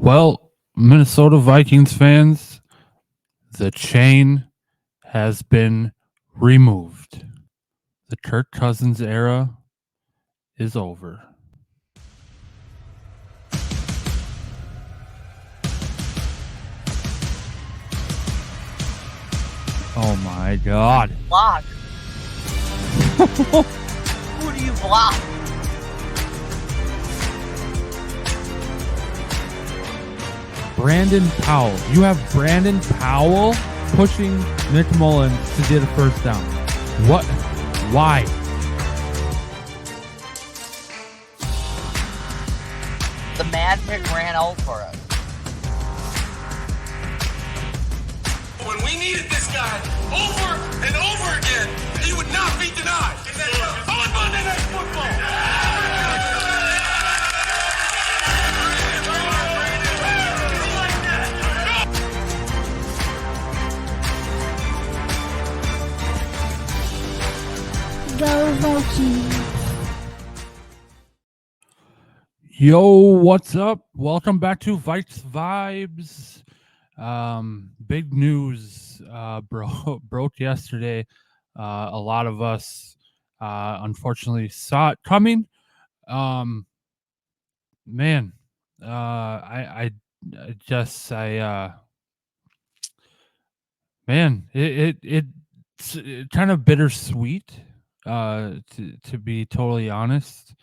Well, Minnesota Vikings fans, the chain has been removed. The Kirk Cousins era is over. Oh my God. Block. Who do you block? Brandon Powell. You have Brandon Powell pushing Nick Mullins to get a first down. What? Why? The Mad Pick ran out for us. When we needed this guy over and over again, he would not be denied. On Monday Night Football. Go Vikings. Yo, what's up? Welcome back to Vikes Vibes. Big news broke yesterday. A lot of us unfortunately saw it coming. Man, I just man, it's kind of bittersweet. To be totally honest.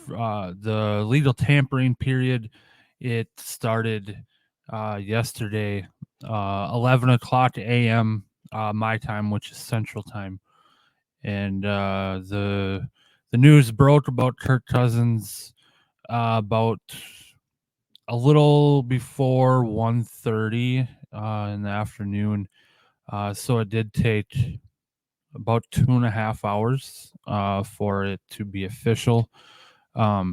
The legal tampering period, it started yesterday, 11 o'clock a.m. My time, which is Central Time, and the news broke about Kirk Cousins about a little before 1:30 in the afternoon. So it did take about 2.5 hours for it to be official. I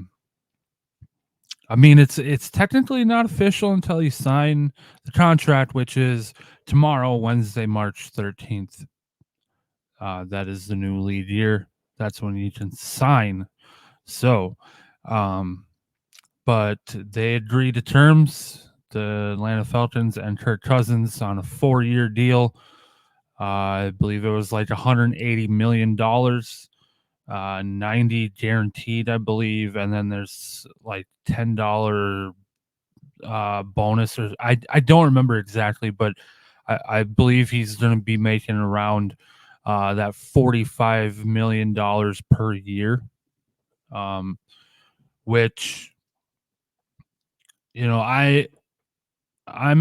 mean, it's technically not official until you sign the contract, which is tomorrow, Wednesday, March 13th. That is the new lead year. That's when you can sign. So, but they agreed to terms, the Atlanta Falcons and Kirk Cousins, on a 4-year deal. I believe it was like $180 million. 90 guaranteed, I believe, and then there's like $10 bonus, or I don't remember exactly, but I believe he's going to be making around that $45 million per year, which, I'm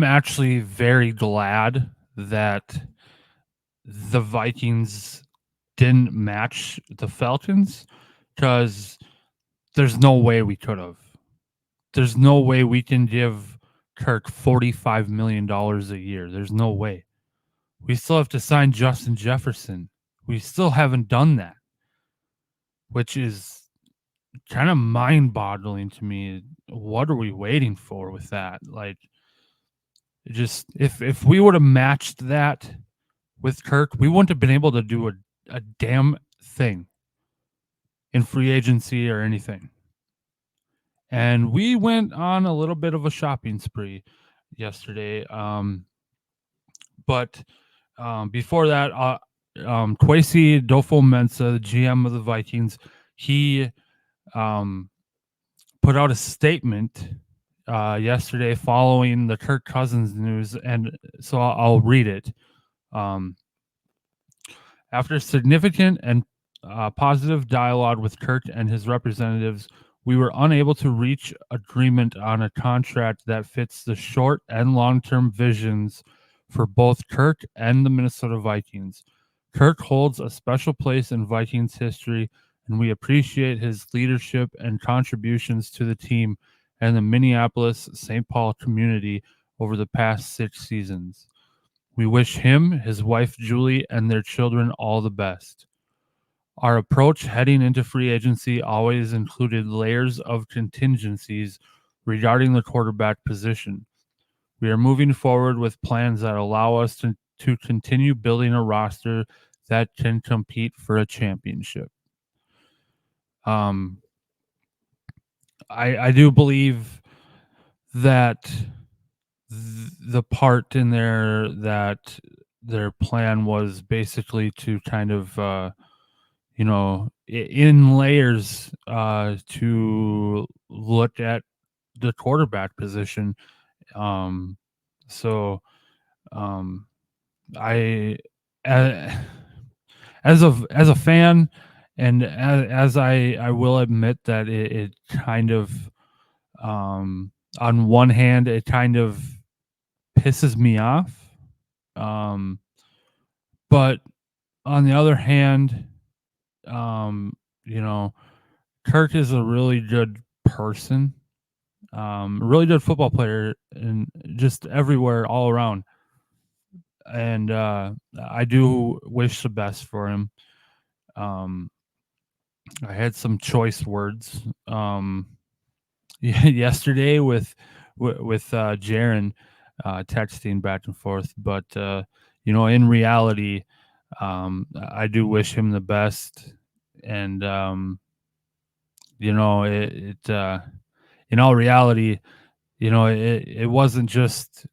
actually very glad that the Vikings didn't match the Falcons, because there's no way we could have. There's no way we can give Kirk $45 million a year. There's no way. We still have to sign Justin Jefferson. We still haven't done that, which is kind of mind-boggling to me. What are we waiting for with that? Like, just if we would have matched that with Kirk, we wouldn't have been able to do a damn thing in free agency or anything. And we went on a little bit of a shopping spree yesterday. But before that, Kwesi Adofo-Mensah, the GM of the Vikings, he put out a statement yesterday following the Kirk Cousins news, and so I'll read it. After significant and positive dialogue with Kirk and his representatives, we were unable to reach agreement on a contract that fits the short and long-term visions for both Kirk and the Minnesota Vikings. Kirk holds a special place in Vikings history, and we appreciate his leadership and contributions to the team and the Minneapolis-St. Paul community over the past 6 seasons. We wish him, his wife Julie, and their children all the best. Our approach heading into free agency always included layers of contingencies regarding the quarterback position. We are moving forward with plans that allow us to continue building a roster that can compete for a championship. I do believe that the part in there that their plan was basically to kind of in layers to look at the quarterback position. Um, so um, I a- as a fan, and as I will admit that it kind of um, on one hand it kind of pisses me off, um, but on the other hand, um, you know, Kirk is a really good person, really good football player, and just everywhere, all around. And I do wish the best for him. Um, I had some choice words yesterday with Jaron texting back and forth, but in reality, I do wish him the best, and in all reality, it wasn't just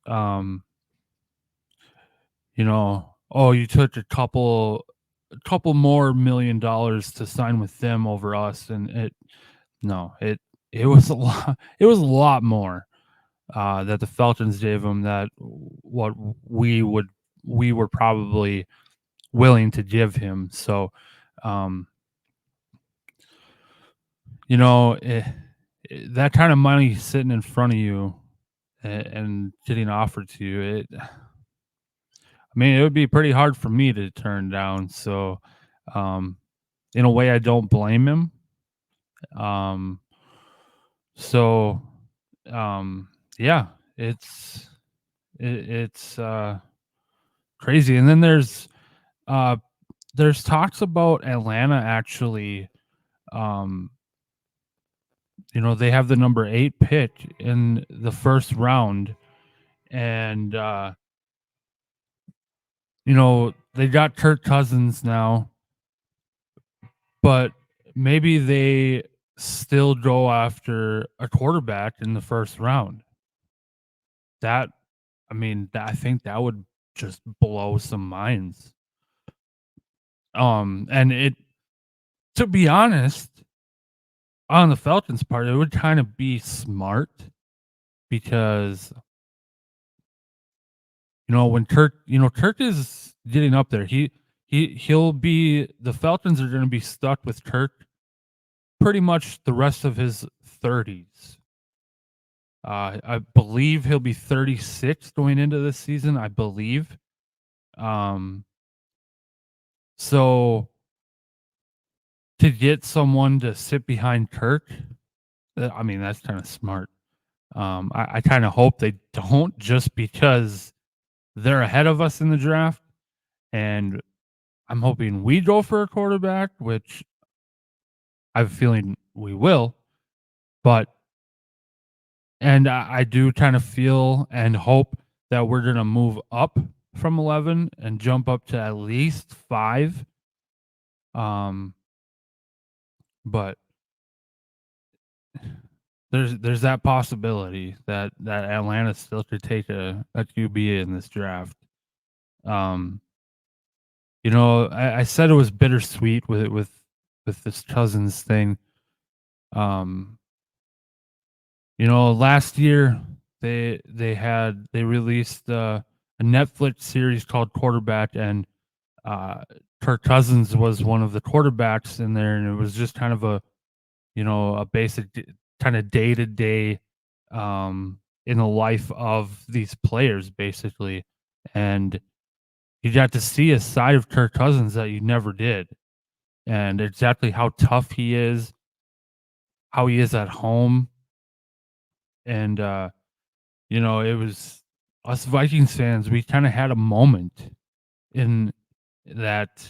oh, you took a couple more $1 million to sign with them over us, and it was a lot. It was a lot more that the Falcons gave him that what we were probably willing to give him. So, um, that kind of money sitting in front of you and getting offered to you, it would be pretty hard for me to turn down. So, um, in a way, I don't blame him. Um, so, yeah, it's it's crazy. And then uh there's talks about Atlanta actually. Um, they have the number 8 pick in the first round, and they got Kirk Cousins now, but maybe they still go after a quarterback in the first round. That I think that would just blow some minds. And it to be honest, on the Falcons part, it would kind of be smart because when Kirk is getting up there, he'll be the Falcons are going to be stuck with Kirk pretty much the rest of his 30s. I believe he'll be 36 going into this season. I believe. Um, so to get someone to sit behind Kirk, that's kind of smart. I kind of hope they don't, just because they're ahead of us in the draft, and I'm hoping we go for a quarterback, which I have a feeling we will. But and I do kind of feel and hope that we're gonna move up from 11 and jump up to at least 5. Um, but there's that possibility that Atlanta still could take a QB in this draft. Um, I said it was bittersweet with this Cousins thing. Um, last year they released a Netflix series called Quarterback, and Kirk Cousins was one of the quarterbacks in there, and it was just kind of a basic kind of day to day in the life of these players, basically, and you got to see a side of Kirk Cousins that you never did, and exactly how tough he is, how he is at home, and it was us Vikings fans. We kind of had a moment in that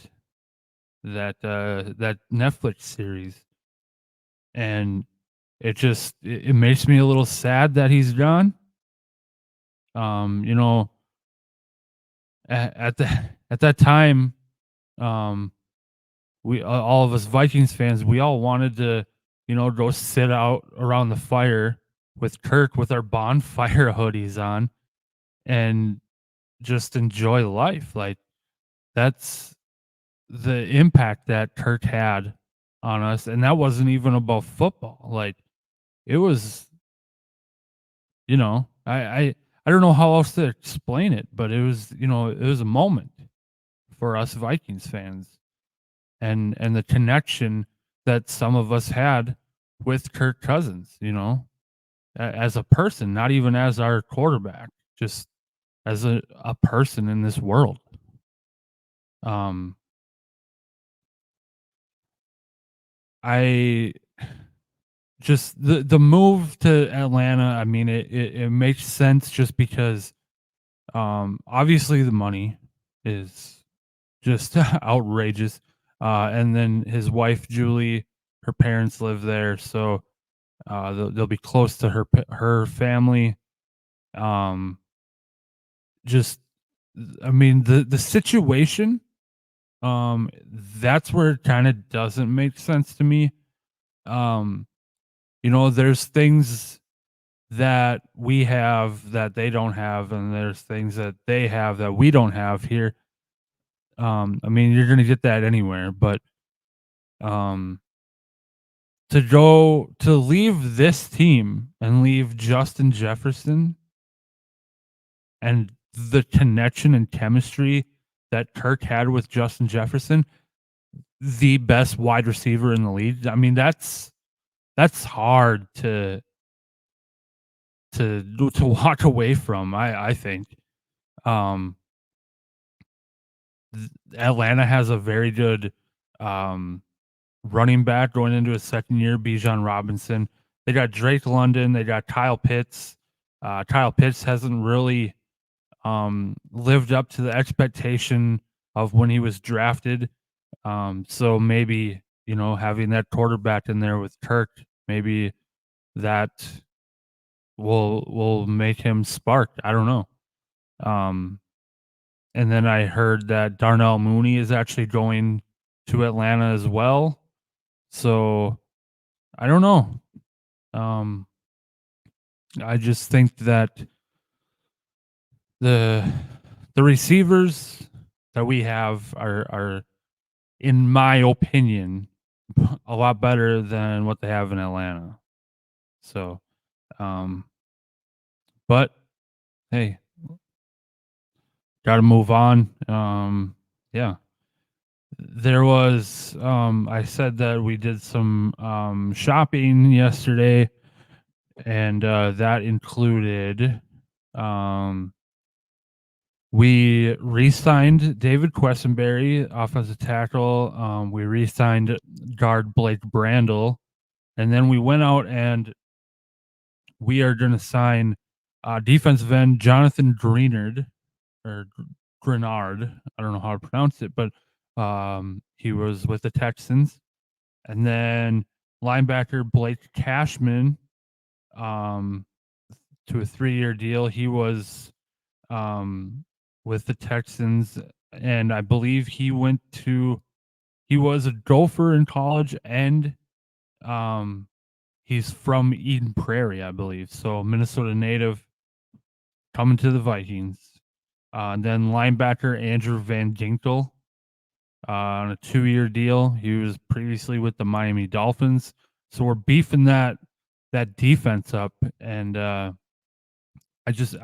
that Netflix series, and it makes me a little sad that he's gone. Um, you know, at the at that time, um, we all of us Vikings fans, we all wanted to go sit out around the fire with Kirk with our bonfire hoodies on and just enjoy life. Like, that's the impact that Kirk had on us. And that wasn't even about football. Like, it was, I don't know how else to explain it, but it was a moment for us Vikings fans, and the connection that some of us had with Kirk Cousins, as a person, not even as our quarterback, just as a person in this world. I just the move to Atlanta, I mean, it makes sense just because obviously the money is just outrageous. And then his wife Julie, her parents live there, so they'll be close to her family. Um, just, I mean, the situation, that's where it kind of doesn't make sense to me. Um, there's things that we have that they don't have, and there's things that they have that we don't have here. I mean, you're gonna get that anywhere, but um, to leave this team and leave Justin Jefferson and the connection and chemistry that Kirk had with Justin Jefferson, the best wide receiver in the league. I mean, that's hard to walk away from. I think. Um, Atlanta has a very good um, running back going into his second year, Bijan Robinson. They got Drake London. They got Kyle Pitts. Kyle Pitts hasn't really lived up to the expectation of when he was drafted. So maybe, having that quarterback in there with Kirk, maybe that will make him spark. I don't know. And then I heard that Darnell Mooney is actually going to Atlanta as well. So I don't know. I just think that the receivers that we have are, in my opinion, a lot better than what they have in Atlanta. So, but hey, got to move on. Yeah. There was I said that we did some shopping yesterday, and that included we re-signed David Quessenberry, offensive tackle. We re-signed guard Blake Brandel, and then we went out and we are going to sign defensive end Jonathan Greenard or Grenard. I don't know how to pronounce it, but he was with the Texans. And then linebacker Blake Cashman to a 3-year deal. He was with the Texans, and I believe he was a Gopher in college, and he's from Eden Prairie, I believe. So Minnesota native coming to the Vikings. And then linebacker Andrew Van Ginkel on a 2-year deal. He was previously with the Miami Dolphins. So we're beefing that defense up, and I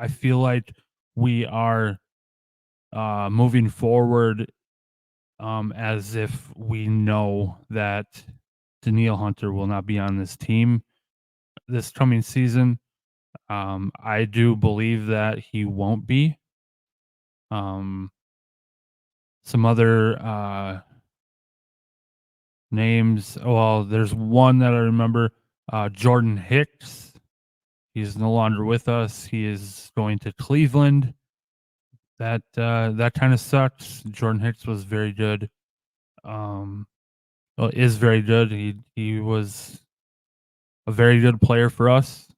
feel like we are moving forward as if we know that Daniil Hunter will not be on this team this coming season. I do believe that he won't be. Some other names. Well, there's one that I remember. Jordan Hicks. He's no longer with us. He is going to Cleveland. That kind of sucks. Jordan Hicks was very good. Is very good. He was a very good player for us.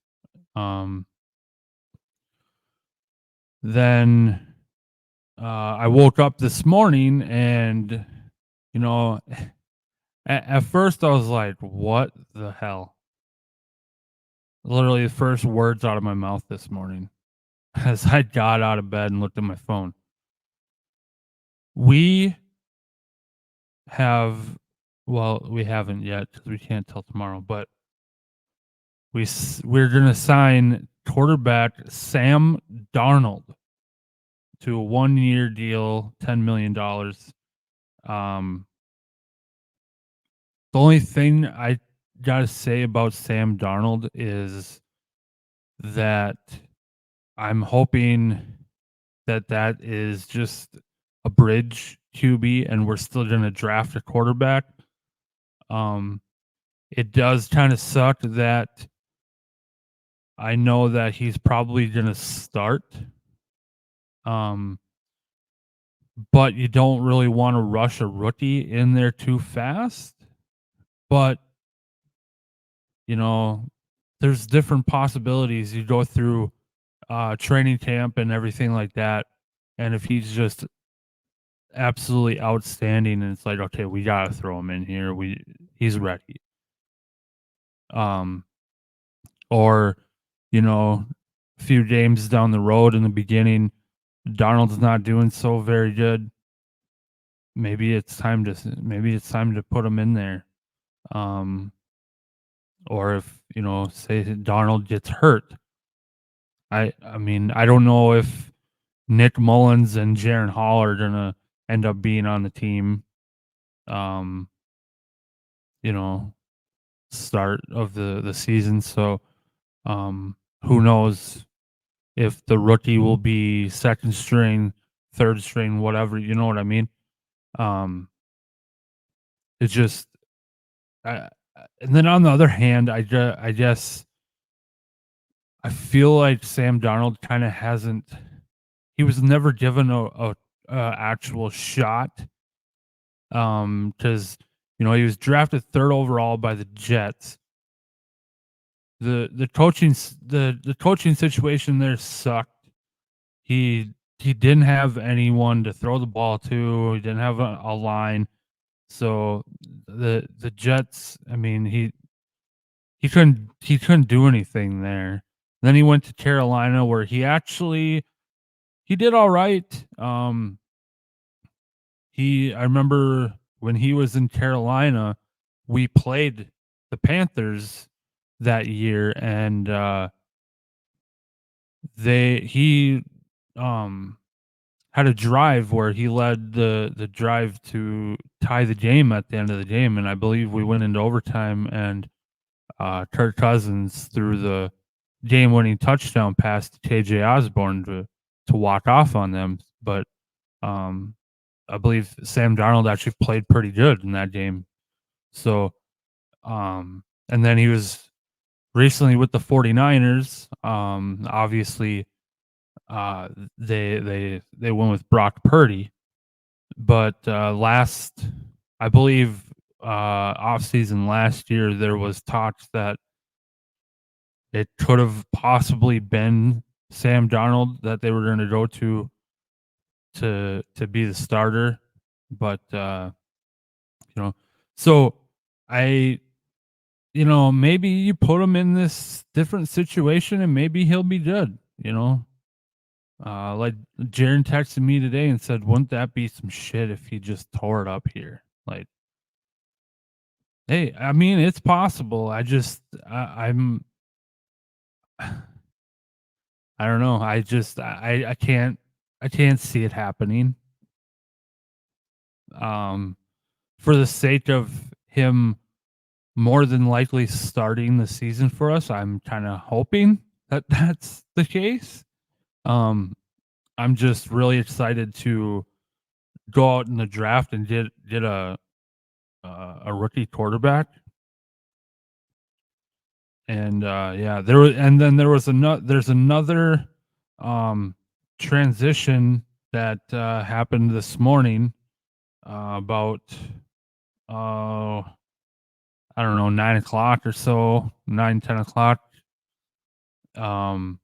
Then I woke up this morning and, At first, I was like, "What the hell?" Literally, the first words out of my mouth this morning as I got out of bed and looked at my phone. We have, well, we haven't yet because we can't tell tomorrow, but we're gonna sign quarterback Sam Darnold to a 1-year deal, $10 million. Um, the only thing I gotta say about Sam Darnold is that I'm hoping that that is just a bridge QB, and we're still gonna draft a quarterback. Um, it does kind of suck that I know that he's probably gonna start. Um, but you don't really want to rush a rookie in there too fast. But you know, there's different possibilities. You go through training camp and everything like that, and if he's just absolutely outstanding, and it's like, okay, we gotta throw him in here. He's ready. Um, or a few games down the road in the beginning, Donald's not doing so very good. Maybe it's time to put him in there. Um, or if say Donald gets hurt, I mean I don't know if Nick Mullins and Jaron Hall are gonna end up being on the team. Um, you know, start of the season. So who knows if the rookie will be second string, third string, whatever. You know what I mean? Um, it's just, I, and then on the other hand, I guess I feel like Sam Darnold kind of hasn't. He was never given a actual shot. Because he was drafted third overall by the Jets. The coaching situation there sucked. He didn't have anyone to throw the ball to. He didn't have a line. So the Jets, I mean, he couldn't do anything there. Then he went to Carolina where he did all right. I remember when he was in Carolina, we played the Panthers that year, and he had a drive where he led the drive to tie the game at the end of the game, and I believe we went into overtime, and Kirk Cousins threw the game-winning touchdown pass to KJ Osborne to walk off on them, but um, I believe Sam Darnold actually played pretty good in that game. So, and then he was recently with the 49ers. Obviously, they went with Brock Purdy, but I believe, off season last year, there was talks that it could have possibly been Sam Darnold that they were going to go to be the starter, but you know, so I maybe you put him in this different situation and maybe he'll be good. Like Jaron texted me today and said, "Wouldn't that be some shit if he just tore it up here?" Like, hey, I mean, it's possible. I don't know. I can't see it happening. Um, for the sake of him more than likely starting the season for us, I'm kind of hoping that that's the case. Um, I'm just really excited to go out in the draft and get a rookie quarterback. And yeah, there's another um transition that happened this morning, about uh I don't know, 9 o'clock or so, 9-10 o'clock. Um,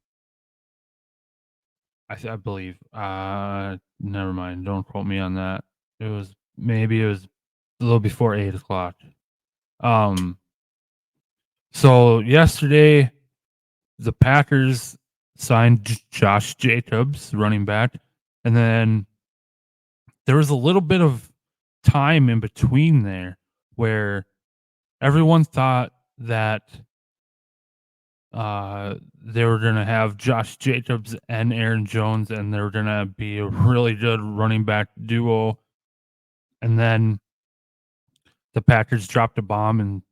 I believe. Never mind. Don't quote me on that. It was a little before 8:00. So yesterday, the Packers signed Josh Jacobs, running back, and then there was a little bit of time in between there where everyone thought that they were going to have Josh Jacobs and Aaron Jones, and they were going to be a really good running back duo. And then the Packers dropped a bomb and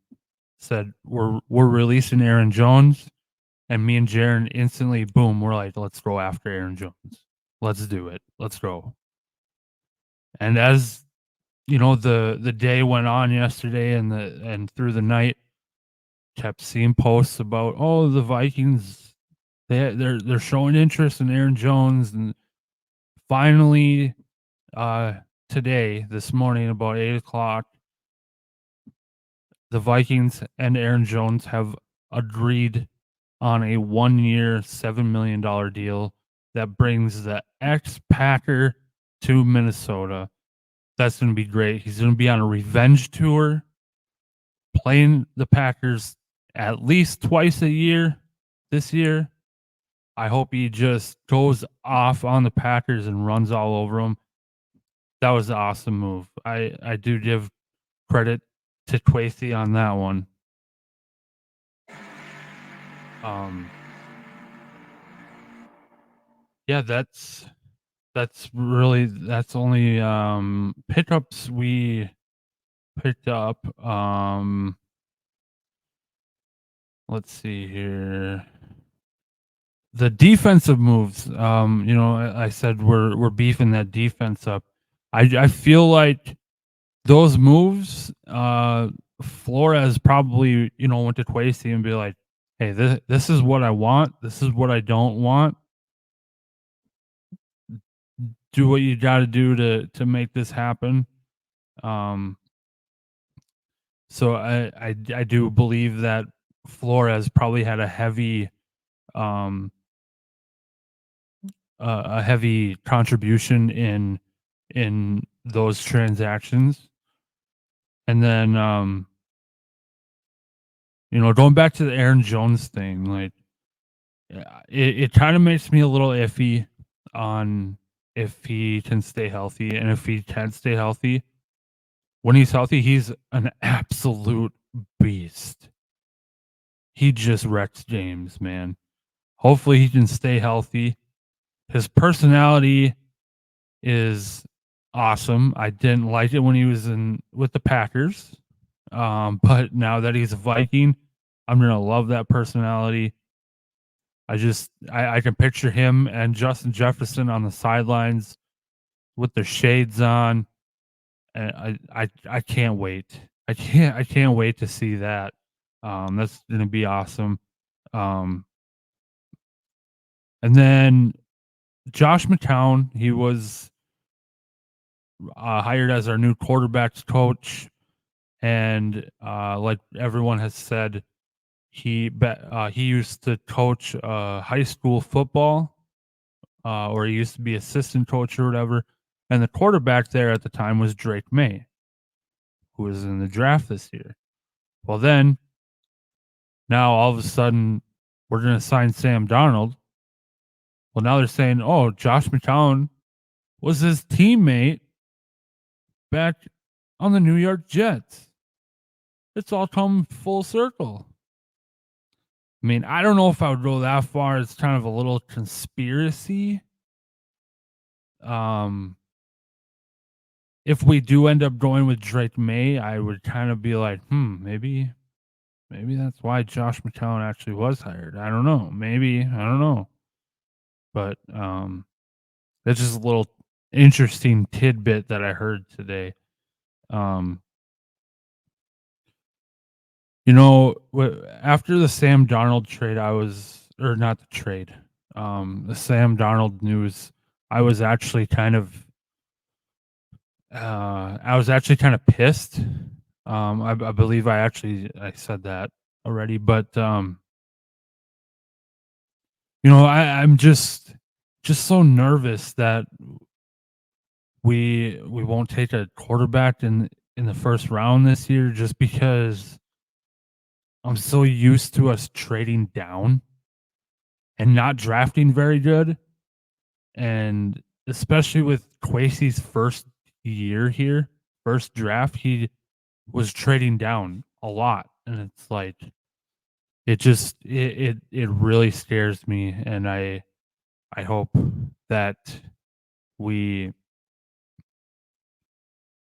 said, we're releasing Aaron Jones. And me and Jaron instantly, boom, we're like, let's go after Aaron Jones. Let's do it. Let's go. And as you know, the day went on yesterday and through the night, kept seeing posts about, oh, the Vikings, they're showing interest in Aaron Jones. And finally, today, this morning, about 8:00, the Vikings and Aaron Jones have agreed on a 1-year, $7 million deal that brings the ex-Packer to Minnesota. That's going to be great. He's going to be on a revenge tour, playing the Packers at least twice a year this year. I hope he just goes off on the Packers and runs all over them. That was an awesome move. I do give credit to Kwesi on that one. Yeah, that's only pickups we picked up. Let's see here. The defensive moves, I said we're beefing that defense up. I feel like those moves, Flores probably, went to Kwesi and be like, hey, this is what I want. This is what I don't want. Do what you got to do to make this happen. So I do believe that Flores probably had a heavy contribution in those transactions. And then going back to the Aaron Jones thing, like it kind of makes me a little iffy on if he can stay healthy. And if he can stay healthy, when he's healthy, he's an absolute beast. He just wrecks games, man. Hopefully he can stay healthy. His personality is awesome. I didn't like it when he was with the Packers. But now that he's a Viking, I'm going to love that personality. I can picture him and Justin Jefferson on the sidelines with their shades on. And I can't wait. I can't wait to see that. That's going to be awesome. And then Josh McCown, he was hired as our new quarterbacks coach. And like everyone has said, he used to coach high school football, or he used to be assistant coach or whatever. And the quarterback there at the time was Drake May, who was in the draft this year. Well, then, now all of a sudden, we're going to sign Sam Darnold. Well, now they're saying, oh, Josh McCown was his teammate back on the New York Jets. It's all come full circle. I mean, I don't know if I would go that far. It's kind of a little conspiracy. If we do end up going with Drake May, I would kind of be like, maybe that's why Josh McCown actually was hired. I don't know. Maybe. I don't know. But that's just a little interesting tidbit that I heard today. After the Sam Darnold trade, the Sam Darnold news, I was actually kind of pissed. I believe I said that already, but I'm just so nervous that we won't take a quarterback in in the first round this year just because I'm so used to us trading down and not drafting very good. And especially with Kwesi's first year here, first draft, he was trading down a lot. And it's like it really scares me. And I hope that we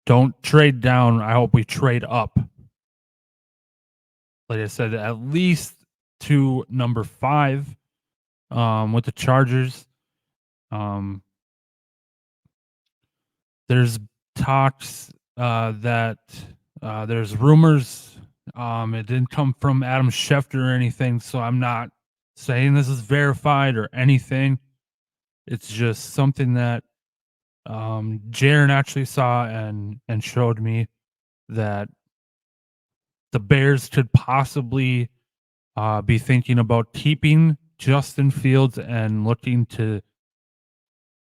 don't trade down. I hope we trade up. Like I said, at least to number 5 with the Chargers. Um, there's talks that there's rumors. It didn't come from Adam Schefter or anything, so I'm not saying this is verified or anything. It's just something that Jaron actually saw and showed me that the Bears could possibly be thinking about keeping Justin Fields and looking to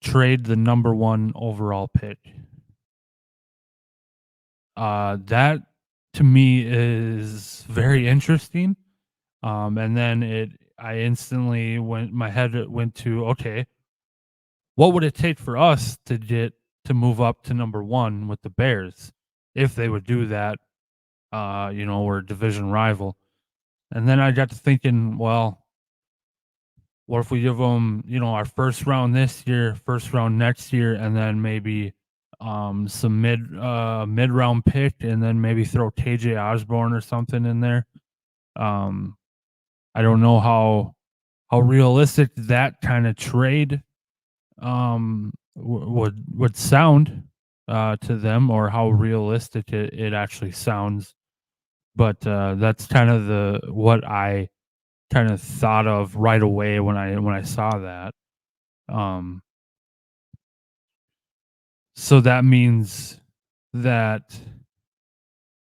trade the number 1 overall pick. That to me is very interesting. And then I instantly my head went to, okay, what would it take for us to move up to number 1 with the Bears if they would do that? We're a division rival. And then I got to thinking, well, what if we give them, our first round this year, first round next year, and then maybe some mid round pick, and then maybe throw KJ Osborne or something in there. I don't know how realistic that kind of trade would sound to them, or how realistic it actually sounds. But that's kind of what I kind of thought of right away when I saw that. So that means that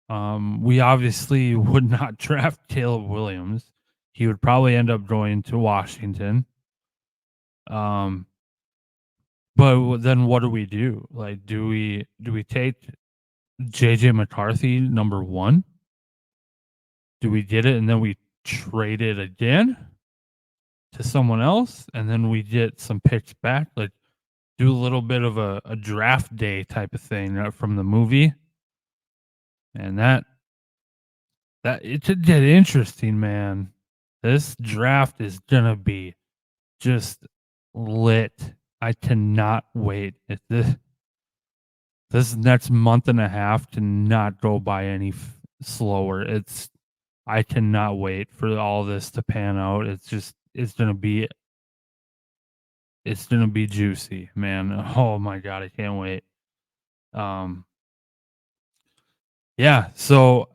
we obviously would not draft Caleb Williams. He would probably end up going to Washington. But then what do we do? Like, do we take JJ McCarthy number 1? Do we get it and then we trade it again to someone else, and then we get some picks back? Like, do a little bit of a draft day type of thing from the movie, and that it could get interesting, man. This draft is gonna be just lit. I cannot wait. This next month and a half cannot go by any slower. I cannot wait for all this to pan out. It's gonna be juicy, man. Oh my god, I can't wait. Yeah, so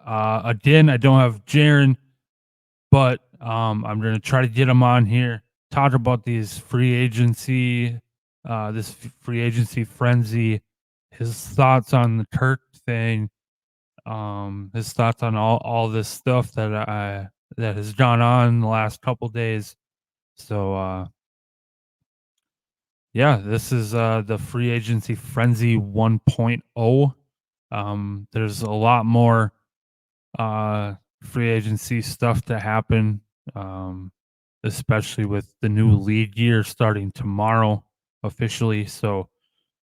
again, I don't have Jaron, but I'm gonna try to get him on here, talk about these free agency frenzy, his thoughts on the Kirk thing, his thoughts on all this stuff that has gone on the last couple days. So yeah, this is the free agency frenzy 1.0. There's a lot more free agency stuff to happen, especially with the new league year starting tomorrow officially. So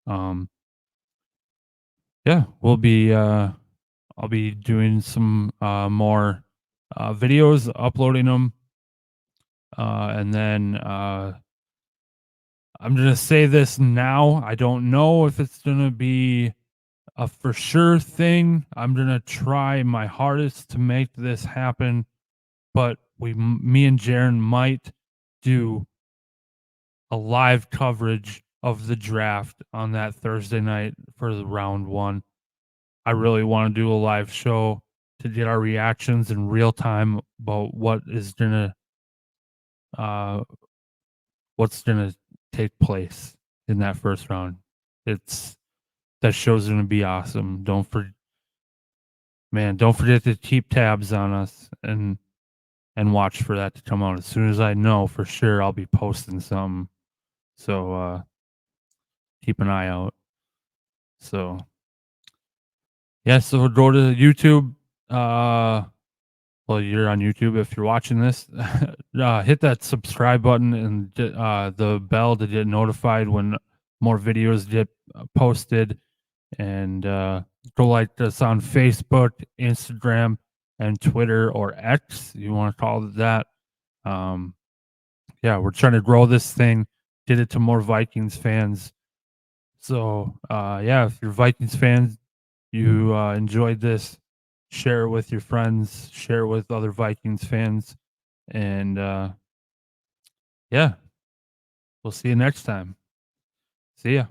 yeah, I'll be doing some more videos, uploading them, and then I'm gonna say this now. I don't know if it's gonna be a for sure thing. I'm gonna try my hardest to make this happen, but me and Jaron might do a live coverage of the draft on that Thursday night for the round 1. I really want to do a live show to get our reactions in real time about what's gonna take place in that first round. That show's gonna be awesome. Don't forget to keep tabs on us and watch for that to come out. As soon as I know for sure, I'll be posting something. So keep an eye out. So Yeah, so go to YouTube. Well, you're on YouTube if you're watching this. Hit that subscribe button and the bell to get notified when more videos get posted. And go like us on Facebook, Instagram, and Twitter, or X. You want to call it that. Yeah, we're trying to grow this thing, get it to more Vikings fans. So, yeah, if you're Vikings fans, you enjoyed this, share it with your friends, share it with other Vikings fans, and yeah, we'll see you next time. See ya.